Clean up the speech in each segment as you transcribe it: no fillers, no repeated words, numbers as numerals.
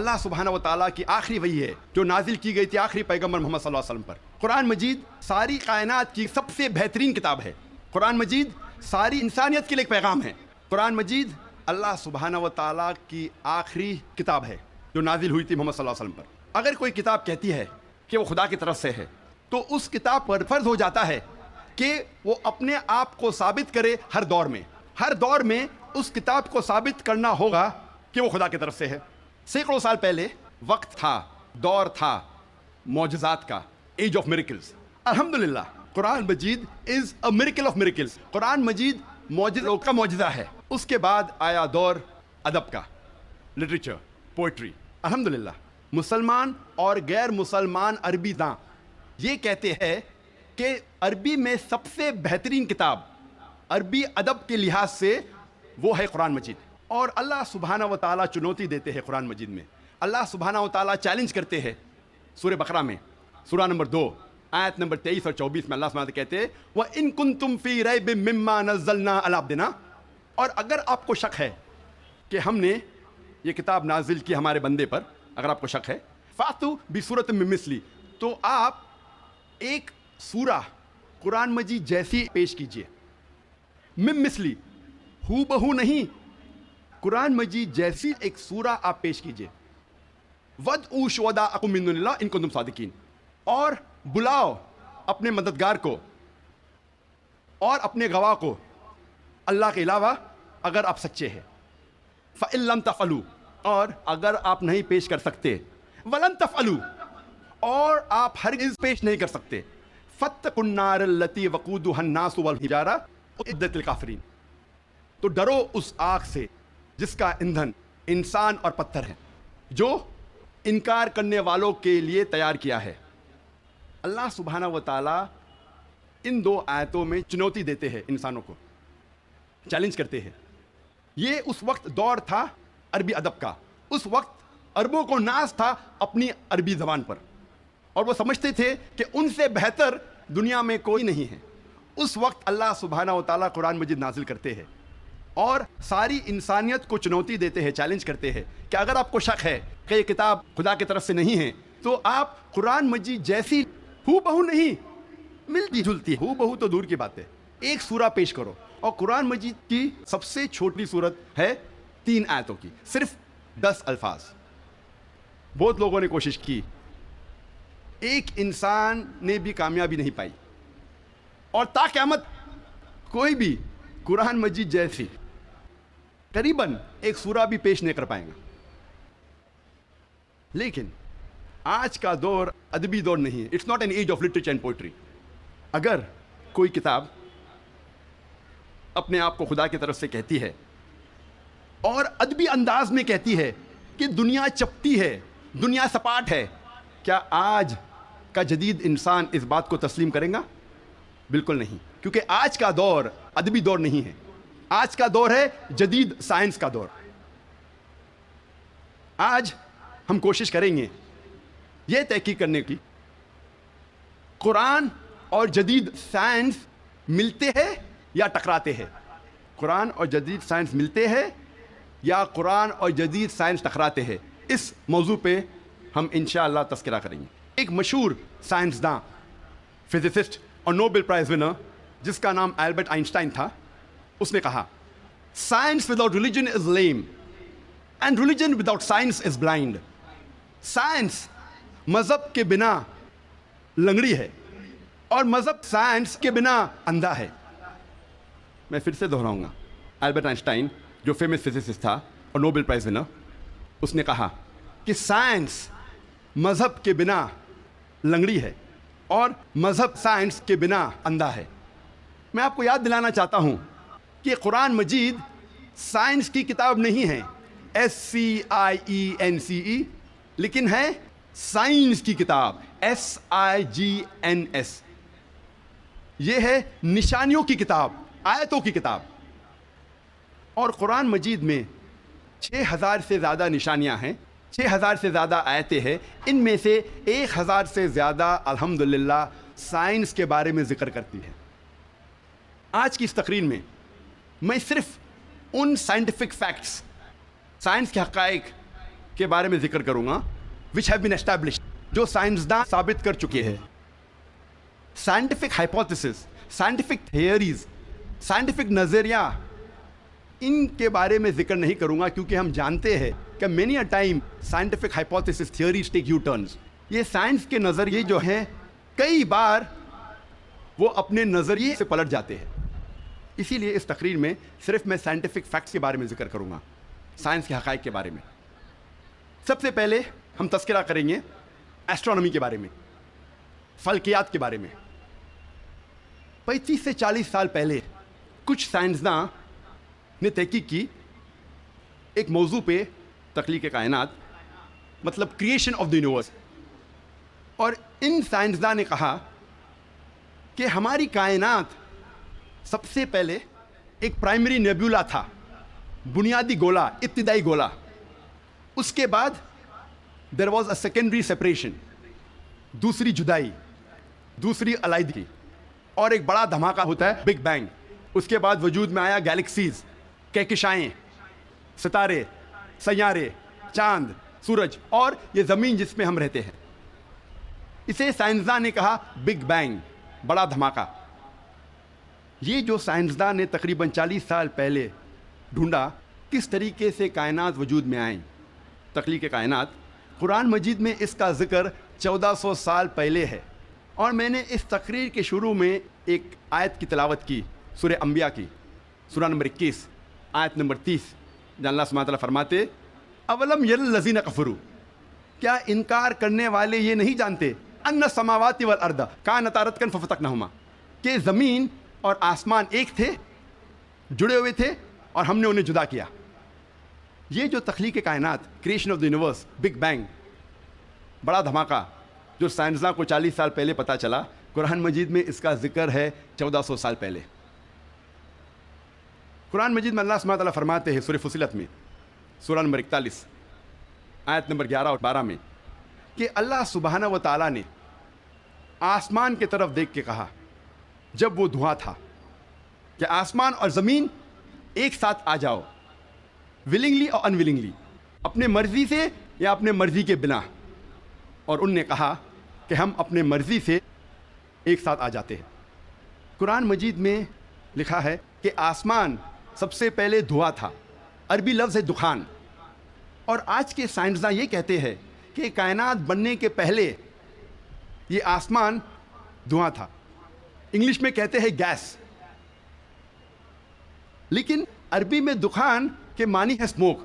اللہ سبحانہ و تعالیٰ کی آخری وحی ہے جو نازل کی گئی تھی آخری پیغمبر محمد صلی اللہ علیہ وسلم پر. قرآن مجید ساری کائنات کی سب سے بہترین کتاب ہے. قرآن مجید ساری انسانیت کے لیے ایک پیغام ہے. قرآن مجید اللہ سبحانہ و تعالیٰ کی آخری کتاب ہے جو نازل ہوئی تھی محمد صلی اللہ علیہ وسلم پر. اگر کوئی کتاب کہتی ہے کہ وہ خدا کی طرف سے ہے تو اس کتاب پر فرض ہو جاتا ہے کہ وہ اپنے آپ کو ثابت کرے ہر دور میں اس کتاب کو ثابت کرنا ہوگا کہ وہ خدا کی طرف سے ہے. سینکڑوں سال پہلے وقت تھا، دور تھا معجزات کا، ایج آف میریکلز. الحمدللہ Quran Majid is a miracle of miracles. Quran Majid معجزوں کا معجزہ ہے. اس کے بعد آیا دور ادب کا، لٹریچر، پوئٹری. الحمدللہ مسلمان اور غیر مسلمان عربی داں یہ کہتے ہیں کہ عربی میں سب سے بہترین کتاب عربی ادب کے لحاظ سے وہ ہے قرآن مجید. اور اللہ سبحانہ و تعالیٰ چنوتی دیتے ہیں قرآن مجید میں. اللہ سبحانہ و تعالیٰ چیلنج کرتے ہیں سورہ بقرہ میں، سورہ نمبر 2 آیت نمبر 23 اور 24 میں اللہ سبحانہ کہتے ہیں وَإِن كُنتُمْ فِي رَيْبٍ مِّمَّا نَزَّلْنَا عَلَىٰ عَبْدِنَا. اور اگر آپ کو شک ہے کہ ہم نے یہ کتاب نازل کی ہمارے بندے پر، اگر آپ کو شک ہے فَأْتُوا بِسُورَةٍ مِّن مِّثْلِهِ، تو آپ ایک سورہ قرآن مجید جیسی پیش کیجئے. مِن مِّثْلِهِ، ہو بہو نہیں، قرآن مجید جیسی ایک سورہ آپ پیش کیجئے. وَادْعُوا شُهَدَاءَكُم مِّن دُونِ اللَّهِ إِن كُنتُمْ صَادِقِينَ، اور بلاؤ اپنے مددگار کو اور اپنے گواہ کو اللہ کے علاوہ اگر آپ سچے ہیں. فَإِن لَّمْ تَفْعَلُوا، اور اگر آپ نہیں پیش کر سکتے، وَلَن تَفْعَلُوا، اور آپ ہرگز پیش نہیں کر سکتے، فَاتَّقُوا النَّارَ الَّتِي وَقُودُهَا النَّاسُ وَالْحِجَارَةُ أُعِدَّتْ لِلْكَافِرِينَ. تو ڈرو اس آگ سے جس کا ایندھن انسان اور پتھر ہے، جو انکار کرنے والوں کے لیے تیار کیا ہے. اللہ سبحانہ و تعالیٰ ان 2 آیتوں میں چنوتی دیتے ہیں، انسانوں کو چیلنج کرتے ہیں. یہ اس وقت دور تھا عربی ادب کا. اس وقت عربوں کو ناز تھا اپنی عربی زبان پر، اور وہ سمجھتے تھے کہ ان سے بہتر دنیا میں کوئی نہیں ہے. اس وقت اللہ سبحانہ و تعالیٰ قرآن مجید نازل کرتے ہیں اور ساری انسانیت کو چنوتی دیتے ہیں، چیلنج کرتے ہیں کہ اگر آپ کو شک ہے کہ یہ کتاب خدا کی طرف سے نہیں ہے تو آپ قرآن مجید جیسی ہو بہو نہیں، ملتی جلتی، ہو بہو تو دور کی بات ہے، ایک سورہ پیش کرو. اور قرآن مجید کی سب سے چھوٹی صورت ہے 3 آیتوں کی، صرف 10 الفاظ. بہت لوگوں نے کوشش کی، ایک انسان نے بھی کامیابی نہیں پائی، اور تا قیامت کوئی بھی قرآن مجید جیسی قریباً ایک سورہ بھی پیش نہیں کر پائیں گا. لیکن آج کا دور ادبی دور نہیں ہے. It's not an age of literature and poetry. اگر کوئی کتاب اپنے آپ کو خدا کی طرف سے کہتی ہے اور ادبی انداز میں کہتی ہے کہ دنیا چپٹی ہے، دنیا سپاٹ ہے، کیا آج کا جدید انسان اس بات کو تسلیم کرے گا؟ بالکل نہیں، کیونکہ آج کا دور ادبی دور نہیں ہے. آج کا دور ہے جدید سائنس کا دور. آج ہم کوشش کریں گے یہ تحقیق کرنے کی قرآن اور جدید سائنس ملتے ہیں یا ٹکراتے ہیں. قرآن اور جدید سائنس ملتے ہیں یا قرآن اور جدید سائنس ٹکراتے ہیں. اس موضوع پہ ہم انشاءاللہ تذکرہ کریں گے. ایک مشہور سائنسداں، فزسسٹ اور نوبل پرائز ونر جس کا نام البرٹ آئنسٹائن تھا، اس نے کہا science without religion is lame and religion without science is blind. Science مذہب کے بنا لنگڑی ہے اور مذہب سائنس کے بنا اندھا ہے. میں پھر سے دہراؤں گا. البرٹ آئنسٹائن جو فیمس فزسسٹ تھا اور نوبل پرائز ونر، اس نے کہا کہ سائنس مذہب کے بنا لنگڑی ہے اور مذہب سائنس کے بنا اندھا ہے. میں آپ کو یاد دلانا چاہتا ہوں کہ قرآن مجید سائنس کی کتاب نہیں ہے، SCIENCE، لیکن ہے سائنس کی کتاب، SIGNS. یہ ہے نشانیوں کی کتاب، آیتوں کی کتاب. اور قرآن مجید میں 6000 سے زیادہ نشانیاں ہیں، 6000 سے زیادہ آیتیں ہیں. ان میں سے 1000 سے زیادہ الحمدللہ سائنس کے بارے میں ذکر کرتی ہے. آج کی اس تقریر میں میں صرف ان سائنٹیفک فیکٹس، سائنس کے حقائق کے بارے میں ذکر کروں گا which have been established, جو سائنسداں ثابت کر چکے ہیں. Scientific hypothesis, scientific theories, scientific نظریہ، ان کے بارے میں ذکر نہیں کروں گا کیونکہ ہم جانتے ہیں کہ many a time scientific hypothesis theories take you turns. یہ سائنس کے نظریے جو ہیں کئی بار وہ اپنے نظریے سے پلٹ جاتے ہیں. اسی لیے اس تقریر میں صرف میں سائنٹیفک فیکٹس کے بارے میں ذکر کروں گا، سائنس کے حقائق کے بارے میں. سب سے پہلے ہم تذکرہ کریں گے ایسٹرونومی کے بارے میں، فلکیات کے بارے میں. 35 سے 40 سال پہلے کچھ سائنسداں نے تحقیق کی ایک موضوع پہ، تخلیق کائنات، مطلب کریشن آف دی یونیورس. اور ان سائنسداں نے کہا کہ ہماری کائنات سب سے پہلے ایک پرائمری نیبولا تھا، بنیادی گولا، ابتدائی گولا. اس کے بعد there was a secondary separation, دوسری جدائی، دوسری علیحدگی، اور ایک بڑا دھماکہ ہوتا ہے بگ بینگ. اس کے بعد وجود میں آیا گیلیکسیز، کہکشائیں، ستارے، سیارے، چاند، سورج، اور یہ زمین جس میں ہم رہتے ہیں. اسے سائنسداں نے کہا بگ بینگ، بڑا دھماکہ. یہ جو سائنسداں نے تقریباً 40 سال پہلے ڈھونڈا کس طریقے سے کائنات وجود میں آئیں، تخلیق کائنات، قرآن مجید میں اس کا ذکر 1400 سال پہلے ہے. اور میں نے اس تقریر کے شروع میں ایک آیت کی تلاوت کی، سورہ انبیاء کی، سورہ نمبر 21 آیت نمبر 30، جہاں اللہ سبحانہ تعالیٰ فرماتے اولم یر الذین کفروا، کیا انکار کرنے والے یہ نہیں جانتے ان السماوات والارض کانتا رتقا ففتقناہما، کہ زمین اور آسمان ایک تھے، جڑے ہوئے تھے، اور ہم نے انہیں جدا کیا. یہ جو تخلیق کائنات، creation of the universe, big bang, بڑا دھماکہ، جو سائنسداں کو 40 سال پہلے پتہ چلا، قرآن مجید میں اس کا ذکر ہے 1400 سال پہلے. قرآن مجید میں اللہ سبحانہ تعالیٰ فرماتے ہیں سورہ فصلت میں، سورہ نمبر 41 آیت نمبر 11 اور 12 میں، کہ اللہ سبحانہ و تعالیٰ نے آسمان کی طرف دیکھ کے کہا جب وہ دھواں تھا کہ آسمان اور زمین ایک ساتھ آ جاؤ، ولنگلی اور ان ولنگلی، اپنے مرضی سے یا اپنے مرضی کے بنا. اور ان نے کہا کہ ہم اپنے مرضی سے ایک ساتھ آ جاتے ہیں. قرآن مجید میں لکھا ہے کہ آسمان سب سے پہلے دھواں تھا، عربی لفظ ہے دخان. اور آج کے سائنسداں یہ کہتے ہیں کہ کائنات بننے کے پہلے یہ آسمان دھواں تھا، انگلش میں کہتے ہیں گیس. لیکن عربی میں دخان کے معنی ہے اسموک.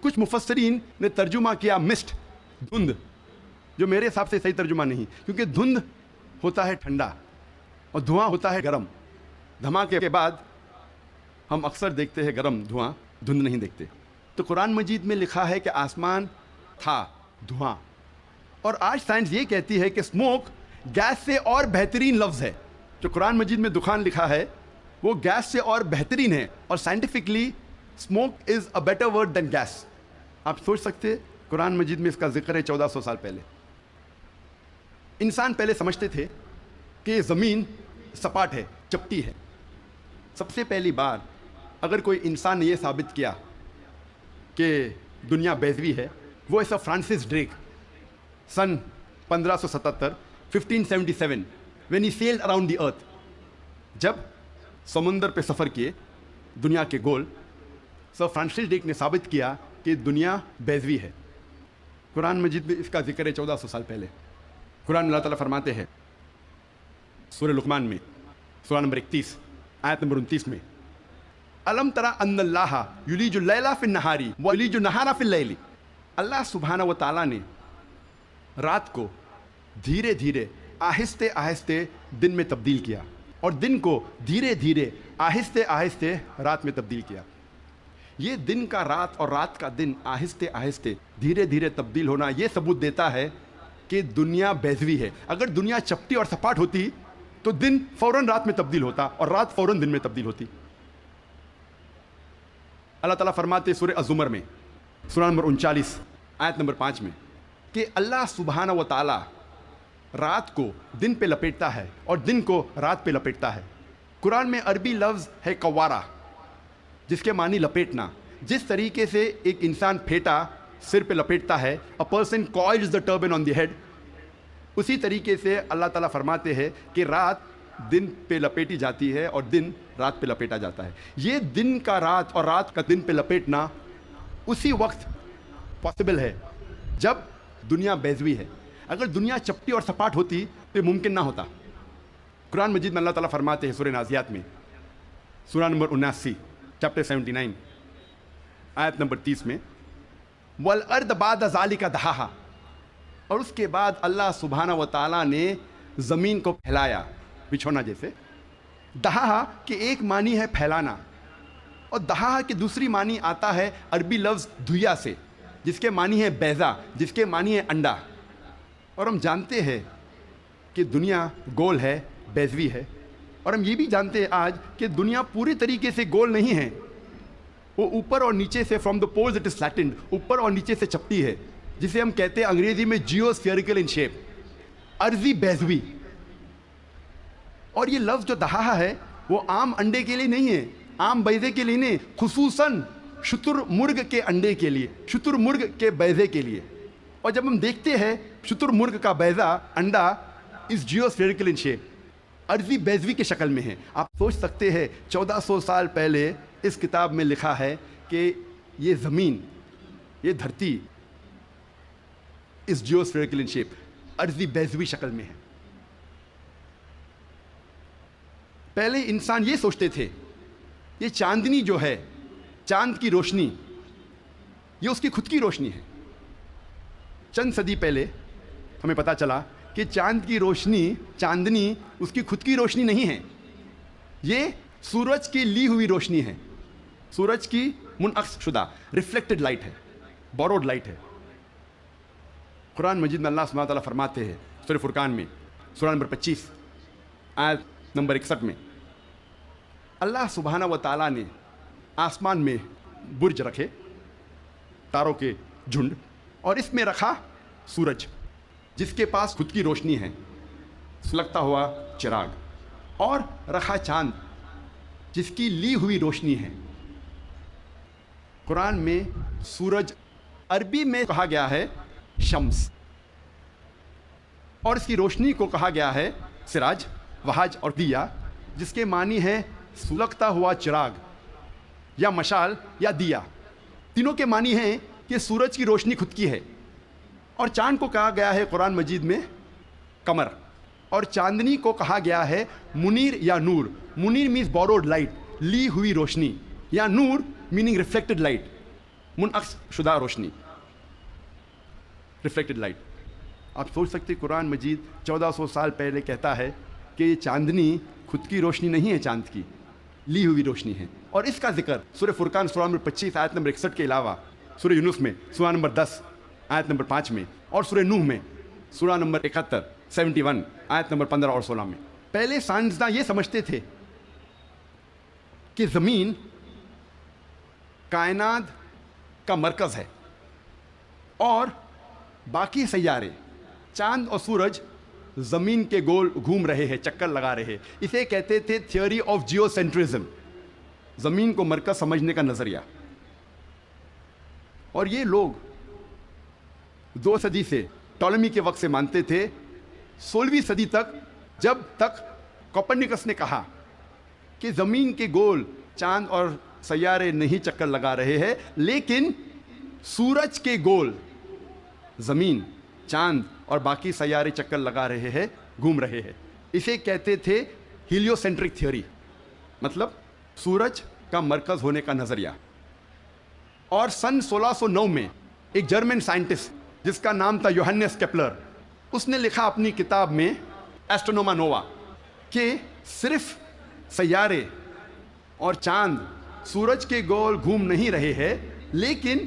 کچھ مفسرین نے ترجمہ کیا مسٹ، دھند، جو میرے حساب سے صحیح ترجمہ نہیں، کیونکہ دھند ہوتا ہے ٹھنڈا اور دھواں ہوتا ہے گرم. دھماکے کے بعد ہم اکثر دیکھتے ہیں گرم دھواں، دھند نہیں دیکھتے. تو قرآن مجید میں لکھا ہے کہ آسمان تھا دھواں. اور آج سائنس یہ کہتی ہے کہ اسموک گیس سے اور بہترین لفظ ہے. جو قرآن مجید میں دخان لکھا ہے وہ گیس سے اور بہترین ہے، اور scientifically smoke is a better word than gas. آپ سوچ سکتے قرآن مجید میں اس کا ذکر ہے 1400 سال پہلے. انسان پہلے سمجھتے تھے کہ زمین سپاٹ ہے، چپٹی ہے. سب سے پہلی بار اگر کوئی انسان نے یہ ثابت کیا کہ دنیا بیضوی ہے، وہ ایسا Francis Drake sun 1577 1577 when he sailed around the earth، جب سمندر پہ سفر کیے دنیا کے گول، سر فرانسس ڈریک نے ثابت کیا کہ دنیا بیضوی ہے. قرآن مجید میں اس کا ذکر ہے 1400 سال پہلے. قرآن اللہ تعالیٰ فرماتے ہیں سورہ لقمان میں، سورہ نمبر 31 آیت نمبر 29 میں، الم تری ان اللہ یولج اللیل فی النہار ویولج النہار فی اللیل. اللہ سبحانہ و تعالیٰ نے رات کو دھیرے دھیرے آہستہ آہستہ دن میں تبدیل کیا، اور دن کو دھیرے دھیرے آہستہ آہستہ رات میں تبدیل کیا. یہ دن کا رات اور رات کا دن آہستہ آہستہ دھیرے دھیرے تبدیل ہونا یہ ثبوت دیتا ہے کہ دنیا بیضوی ہے. اگر دنیا چپٹی اور سپاٹ ہوتی تو دن فوراً رات میں تبدیل ہوتا اور رات فوراً دن میں تبدیل ہوتی. اللہ تعالیٰ فرماتے سورہ الزمر میں، سورہ نمبر 39 آیت نمبر 5 میں، کہ اللہ سبحانہ و تعالیٰ رات کو دن پہ لپیٹتا ہے اور دن کو رات پہ لپیٹتا ہے. قرآن میں عربی لفظ ہے کوارا، جس کے معنی لپیٹنا. جس طریقے سے ایک انسان پھیٹا سر پہ لپیٹتا ہے, a person coils the turban on the head, اسی طریقے سے اللہ تعالیٰ فرماتے ہیں کہ رات دن پہ لپیٹی جاتی ہے اور دن رات پہ لپیٹا جاتا ہے. یہ دن کا رات اور رات کا دن پہ لپیٹنا اسی وقت پاسبل ہے جب دنیا بیضوی ہے. اگر دنیا چپٹی اور سپاٹ ہوتی تو یہ ممکن نہ ہوتا. قرآن مجید میں اللہ تعالیٰ فرماتے ہیں سورہ نازیات میں, سورہ نمبر 79 چیپٹر 79 آیت نمبر 30 میں, وَالْأَرْضَ بَعْدَ ذَلِكَ دَحَاهَا, اور اس کے بعد اللہ سبحانہ و تعالیٰ نے زمین کو پھیلایا بچھونا جیسے. دہا کہ ایک معنی ہے پھیلانا, اور دہا کی دوسری معنی آتا ہے عربی لفظ دھویا سے, جس کے معنی ہے بیضا, جس کے معنی ہے انڈا. اور ہم جانتے ہیں کہ دنیا گول ہے, بیضوی ہے, اور ہم یہ بھی جانتے ہیں آج کہ دنیا پوری طریقے سے گول نہیں ہے, وہ اوپر اور نیچے سے from the poles it is flattened, اوپر اور نیچے سے چپٹی ہے, جسے ہم کہتے ہیں انگریزی میں جیو اسفیریکل ان شیپ, عرضی بیضوی. اور یہ لفظ جو دہا ہے وہ عام انڈے کے لیے نہیں ہے, عام بیضے کے لیے نہیں, خصوصاً شتر مرغ کے انڈے کے لیے, شتر مرغ کے بیضے کے لیے. اور جب ہم دیکھتے ہیں شتر مرغ کا بیضا انڈا اس جیو اسفیریکل ان شیپ, عرضی بیضوی کے شکل میں ہے. آپ سوچ سکتے ہیں 1400 سال پہلے اس کتاب میں لکھا ہے کہ یہ زمین, یہ دھرتی اس جیو اسفیریکل ان شیپ, عرضی بیضوی شکل میں ہے. پہلے انسان یہ سوچتے تھے یہ چاندنی جو ہے, چاند کی روشنی, یہ اس کی خود کی روشنی ہے. چند صدی پہلے ہمیں پتہ چلا کہ چاند کی روشنی, چاندنی اس کی خود کی روشنی نہیں ہے, یہ سورج کی لی ہوئی روشنی ہے, سورج کی منعکس شدہ ریفلیکٹڈ لائٹ ہے, بوروڈ لائٹ ہے. قرآن مجید میں اللہ سبحانہ تعالیٰ فرماتے ہیں سورہ فرقان میں سورہ نمبر 25 آیت نمبر 61 میں, اللہ سبحانہ و تعالیٰ نے آسمان میں برج رکھے, تاروں کے جھنڈ, اور اس میں رکھا سورج جس کے پاس خود کی روشنی ہے, سلگتا ہوا چراغ, اور رکھا چاند جس کی لی ہوئی روشنی ہے. قرآن میں سورج عربی میں کہا گیا ہے شمس, اور اس کی روشنی کو کہا گیا ہے سراج, وہاج اور دیا, جس کے معنی ہے سلگتا ہوا چراغ یا مشال یا دیا. تینوں کے معنی ہیں کہ سورج کی روشنی خود کی ہے. اور چاند کو کہا گیا ہے قرآن مجید میں قمر, اور چاندنی کو کہا گیا ہے منیر یا نور. منیر مینز بوروڈ لائٹ, لی ہوئی روشنی, یا نور میننگ ریفلیکٹڈ لائٹ, منعکس شدہ روشنی, ریفلیکٹڈ لائٹ. آپ سوچ سکتے قرآن مجید 1400 سال پہلے کہتا ہے کہ یہ چاندنی خود کی روشنی نہیں ہے, چاند کی لی ہوئی روشنی ہے. اور اس کا ذکر سورہ فرقان سورہ نمبر 25 آیت نمبر 61 کے علاوہ سورہ یونس میں سورہ نمبر 10 آیت نمبر 5 میں, اور سورہ نوح میں سورہ نمبر 71 آیت نمبر 15 اور 16 میں. پہلے سائنسداں یہ سمجھتے تھے کہ زمین کائنات کا مرکز ہے اور باقی سیارے چاند اور سورج زمین کے گول گھوم رہے ہیں, چکر لگا رہے ہیں. اسے کہتے تھے تھیوری آف جیو سینٹرزم, زمین کو مرکز سمجھنے کا نظریہ. اور یہ لوگ 2 صدی سے, ٹولمی کے وقت سے مانتے تھے, 16ویں صدی تک, جب تک کوپرنیکس نے کہا کہ زمین کے گول چاند اور سیارے نہیں چکر لگا رہے ہیں, لیکن سورج کے گول زمین, چاند اور باقی سیارے چکر لگا رہے ہیں, گھوم رہے ہیں. اسے کہتے تھے ہیلیو سینٹرک تھیوری, مطلب سورج کا مرکز ہونے کا نظریہ. اور سن 1609 میں ایک جرمن سائنٹسٹ جس کا نام تھا یوہنس کیپلر, اس نے لکھا اپنی کتاب میں ایسٹرونوما نووا کہ صرف سیارے اور چاند سورج کے گول گھوم نہیں رہے ہیں, لیکن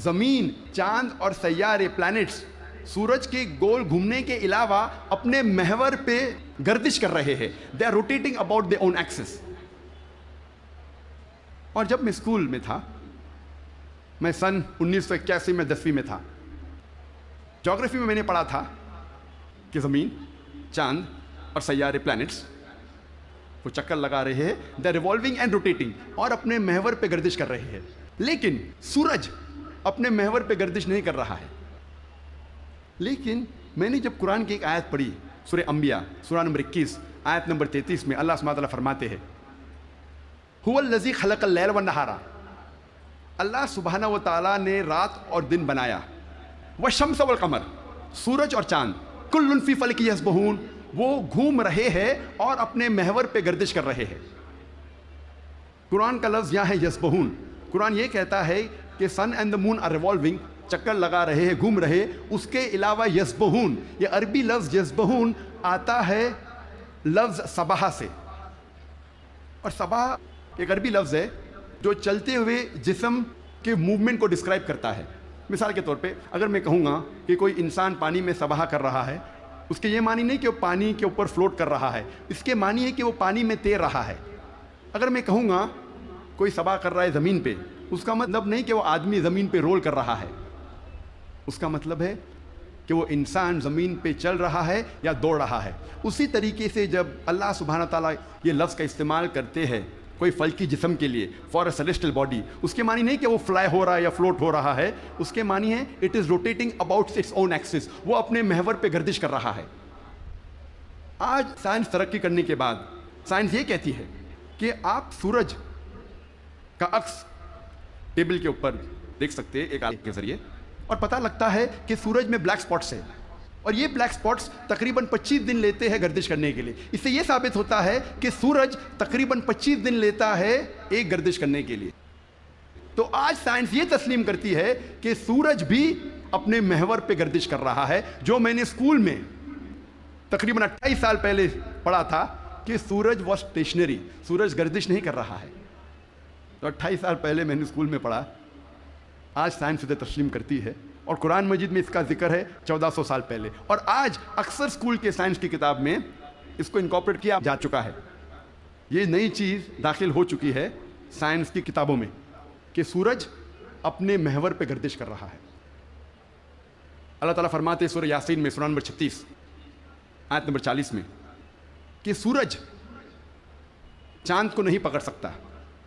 زمین, چاند اور سیارے, پلانٹس سورج کے گول گھومنے کے علاوہ اپنے محور پہ گردش کر رہے ہیں. They are rotating about their own axis. اور جب میں اسکول میں تھا, میں سن 1981 میں 10ویں میں تھا, جغرافی میں نے پڑھا تھا کہ زمین, چاند اور سیارے, پلانٹس وہ چکر لگا رہے ہیں, they are revolving and rotating, اور اپنے محور پہ گردش کر رہے ہیں. لیکن سورج اپنے محور پہ گردش نہیں کر رہا ہے. لیکن میں نے جب قرآن کی ایک آیت پڑھی سورہ انبیاء سورہ نمبر 21 آیت نمبر 33 میں اللہ سبحانہ وتعالیٰ فرماتے ہیں هو الذی خلق اللیل والنہار، اللہ سبحانہ و تعالیٰ نے رات اور دن بنایا، والشمس والقمر، سورج اور چاند، کل فی فلک یسبحون، وہ گھوم رہے ہیں اور اپنے محور پہ گردش کر رہے ہیں. قرآن کا لفظ یہاں ہے یسبحون. قرآن یہ کہتا ہے کہ sun and the moon are revolving, چکر لگا رہے ہیں، گھوم رہے. اس کے علاوہ یسبحون، یہ عربی لفظ یسبحون آتا ہے لفظ صباح سے، اور صباح ایک عربی لفظ ہے جو چلتے ہوئے جسم کے موومنٹ کو ڈسکرائب کرتا ہے. مثال کے طور پہ اگر میں کہوں گا کہ کوئی انسان پانی میں سباہ کر رہا ہے، اس کے یہ معنی نہیں کہ وہ پانی کے اوپر فلوٹ کر رہا ہے، اس کے معنی ہے کہ وہ پانی میں تیر رہا ہے. اگر میں کہوں گا کوئی سباہ کر رہا ہے زمین پہ، اس کا مطلب نہیں کہ وہ آدمی زمین پہ رول کر رہا ہے، اس کا مطلب ہے کہ وہ انسان زمین پہ چل رہا ہے یا دوڑ رہا ہے. اسی طریقے سے جب اللہ سبحانہ تعالیٰ یہ لفظ کا استعمال کرتے ہیں کوئی فلکی جسم کے لیے فار اے سیلیسٹل باڈی، اس کے معنی نہیں کہ وہ فلائی ہو رہا ہے یا فلوٹ ہو رہا ہے، اس کے معنی ہے it is rotating about its own axis, وہ اپنے محور پہ گردش کر رہا ہے. آج سائنس ترقی کرنے کے بعد سائنس یہ کہتی ہے کہ آپ سورج کا عکس ٹیبل کے اوپر دیکھ سکتے ہیں ایک آلے کے ذریعے، اور پتہ لگتا ہے کہ سورج میں بلیک سپاٹس ہیں، اور یہ بلیک سپاٹس تقریباً 25 دن لیتے ہیں گردش کرنے کے لیے. اس سے یہ ثابت ہوتا ہے کہ سورج تقریباً 25 دن لیتا ہے ایک گردش کرنے کے لیے. تو آج سائنس یہ تسلیم کرتی ہے کہ سورج بھی اپنے محور پہ گردش کر رہا ہے. جو میں نے اسکول میں تقریباً 28 سال پہلے پڑھا تھا کہ سورج واز اسٹیشنری، سورج گردش نہیں کر رہا ہے، تو 28 سال پہلے میں نے اسکول میں پڑھا. آج سائنس اسے تسلیم کرتی ہے، اور قرآن مجید میں اس کا ذکر ہے 1400 سال پہلے، اور آج اکثر اسکول کے سائنس کی کتاب میں اس کو انکارپوریٹ کیا جا چکا ہے. یہ نئی چیز داخل ہو چکی ہے سائنس کی کتابوں میں کہ سورج اپنے محور پہ گردش کر رہا ہے. اللہ تعالیٰ فرماتے ہیں سورہ یاسین میں سورہ نمبر 36 آیت نمبر 40 میں کہ سورج چاند کو نہیں پکڑ سکتا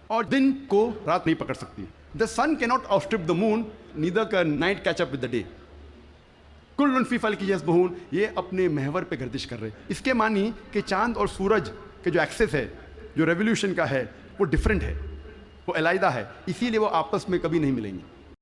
اور دن کو رات نہیں پکڑ سکتی. The sun cannot outstrip the moon, neither can night catch up with the day. کل فی فلک یسبحون، یہ اپنے محور پہ گردش کر رہے. اس کے معنی کہ چاند اور سورج کے جو ایکسس ہے، جو ریولیوشن کا ہے، وہ ڈفرینٹ ہے، وہ علیحدہ ہے، اسی لیے وہ آپس میں کبھی نہیں ملیں گے.